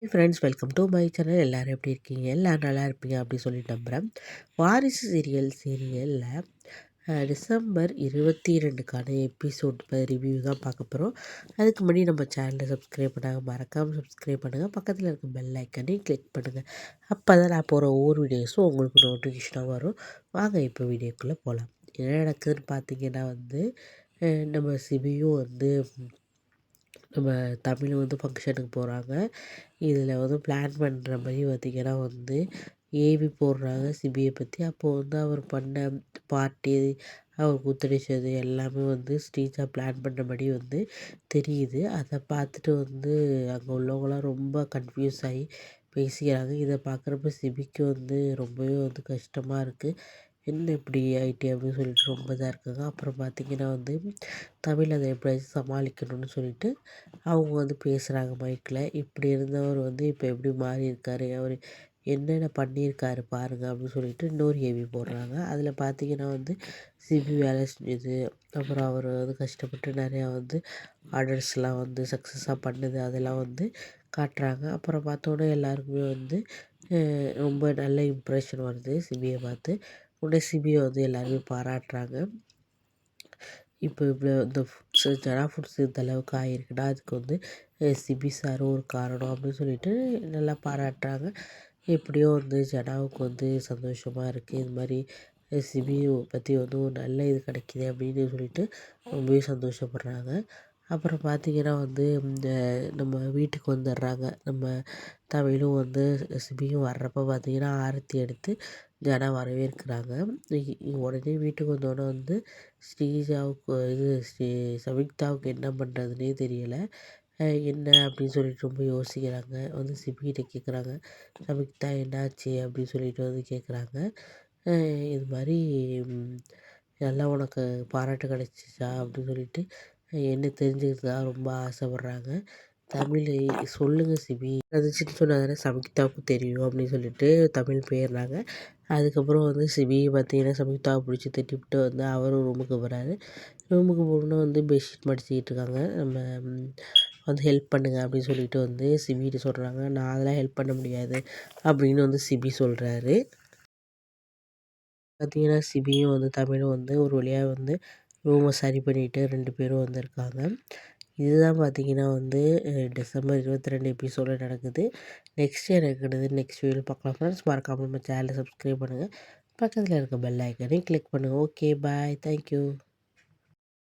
Friends, welcome to my channel. எல்லோரும் எப்படி இருக்கீங்க? எல்லோரும் நல்லா இருப்பீங்க அப்படின்னு சொல்லி நம்புகிறேன். வாரிசு சீரியலில் டிசம்பர் 22க்கான எபிசோட் ரிவ்யூ தான் பார்க்க போகிறோம். அதுக்கு முன்னாடி நம்ம சேனலை சப்ஸ்கிரைப் பண்ணாங்க, மறக்காமல் சப்ஸ்கிரைப் பண்ணுங்கள். பக்கத்தில் இருக்க பெல் ஐக்கனையும் கிளிக் பண்ணுங்கள். அப்போ தான் நான் போகிற ஒவ்வொரு வீடியோஸும் உங்களுக்கு நோட்டிஃபிகேஷனாக வரும். வாங்க இப்போ வீடியோக்குள்ளே போகலாம். என்ன நடக்குதுன்னு பார்த்தீங்கன்னா நம்ம சிபியும் நம்ம தமிழ் ஃபங்க்ஷனுக்கு போகிறாங்க. இதில் பிளான் பண்ணுற மாதிரி பார்த்திங்கன்னா ஏவி போடுறாங்க சிபியை பற்றி. அப்போது அவர் பண்ண பார்ட்டி, அவர் குத்தடிச்சது எல்லாமே ஸ்டேஜாக பிளான் பண்ணுறபடி தெரியுது. அதை பார்த்துட்டு அங்கே உள்ளவங்களாம் ரொம்ப கன்ஃப்யூஸ் ஆகி பேசிக்கிறாங்க. இதை பார்க்குறப்ப சிபிக்கு ரொம்பவே கஷ்டமாக இருக்குது. என்ன இப்படி ஆகிட்டே அப்படின்னு சொல்லிட்டு ரொம்ப இதாக இருக்காங்க. அப்புறம் பார்த்திங்கன்னா தமிழ் அதை எப்படியாச்சும் சமாளிக்கணும்னு சொல்லிட்டு அவங்க பேசுகிறாங்க மைக்கில். இப்படி இருந்தவர் இப்போ எப்படி மாறி இருக்கார், அவர் என்னென்ன பண்ணியிருக்காரு பாருங்கள் அப்படின்னு சொல்லிட்டு இன்னொரு ஏவி போடுறாங்க. அதில் பார்த்திங்கன்னா சிபி வேலை செஞ்சது, அப்புறம் அவர் கஷ்டப்பட்டு நிறையா ஆர்டர்ஸ்லாம் சக்ஸஸாக பண்ணுது, அதெல்லாம் காட்டுறாங்க. அப்புறம் பார்த்தோன்னே எல்லாருக்குமே ரொம்ப நல்ல இம்ப்ரெஷன் வருது சிபியை பார்த்து. உடனே சிபியை எல்லாருமே பாராட்டுறாங்க. இப்போ இவ்வளோ இந்த ஜனா ஃபுட்ஸ் இந்த அளவுக்கு ஆகிருக்குன்னா அதுக்கு சிபி சாரும் ஒரு காரணம் அப்படின்னு சொல்லிட்டு நல்லா பாராட்டுறாங்க. எப்படியோ ஜனாவுக்கு சந்தோஷமாக இருக்குது. இது மாதிரி சிபியை பற்றி ஒரு நல்ல இது கிடைக்கிது அப்படின்னு சொல்லிட்டு ரொம்பவே சந்தோஷப்படுறாங்க. அப்புறம் பார்த்திங்கன்னா இந்த நம்ம வீட்டுக்கு வந்துடுறாங்க. நம்ம தமிழும் சிபியும் வர்றப்போ பார்த்திங்கன்னா ஆரத்தி எடுத்து ஜனா வரவேற்கிறாங்க. உடனே வீட்டுக்கு வந்தோடனே ஸ்ரீஜாவுக்கு சவிக்தாவுக்கு என்ன பண்ணுறதுனே தெரியலை. என்ன அப்படின்னு சொல்லிட்டு ரொம்ப யோசிக்கிறாங்க. சிபிகிட்ட கேட்குறாங்க, சவிக்தா என்னாச்சு அப்படின்னு சொல்லிட்டு கேட்குறாங்க. இது மாதிரி நல்லா உனக்கு பாராட்டு கிடச்சிச்சா அப்படின்னு சொல்லிட்டு என்ன தெரிஞ்சுக்கிறதுக்காக ரொம்ப ஆசைப்பட்றாங்க. தமிழ் சொல்லுங்கள் சிபி அதுச்சுன்னு சொன்னால் தானே சவிக்தாவுக்கும் தெரியும் அப்படின்னு சொல்லிட்டு தமிழ் போயிடுறாங்க. அதுக்கப்புறம் சிபி பார்த்திங்கன்னா சவிக்தாவை பிடிச்சி திட்டிவிட்டு அவரும் ரூமுக்கு போகிறாரு. ரூமுக்கு போகணுன்னா பெட்ஷீட் மடிச்சிக்கிட்டு இருக்காங்க. நம்ம ஹெல்ப் பண்ணுங்கள் அப்படின்னு சொல்லிட்டு சிபிகிட்ட சொல்கிறாங்க. நான் அதெல்லாம் ஹெல்ப் பண்ண முடியாது அப்படின்னு சிபி சொல்கிறாரு. பார்த்திங்கன்னா சிபியும் தமிழும் ஒரு வழியாக ரூமை சரி பண்ணிவிட்டு 2 பேரும் இருக்காங்க. இதுதான் பார்த்திங்கன்னா டிசம்பர் 22 எபிசோடில் நடக்குது. நெக்ஸ்ட் நடக்குது நெக்ஸ்ட் வீடியோவில் பார்க்கலாம் ஃப்ரெண்ட்ஸ். மறக்காமல் நம்ம சேனலை சப்ஸ்கிரைப் பண்ணுங்கள். பக்கத்தில் இருக்க பெல் ஐக்கனையும் கிளிக் பண்ணுங்கள். ஓகே, பாய், தேங்க்யூ.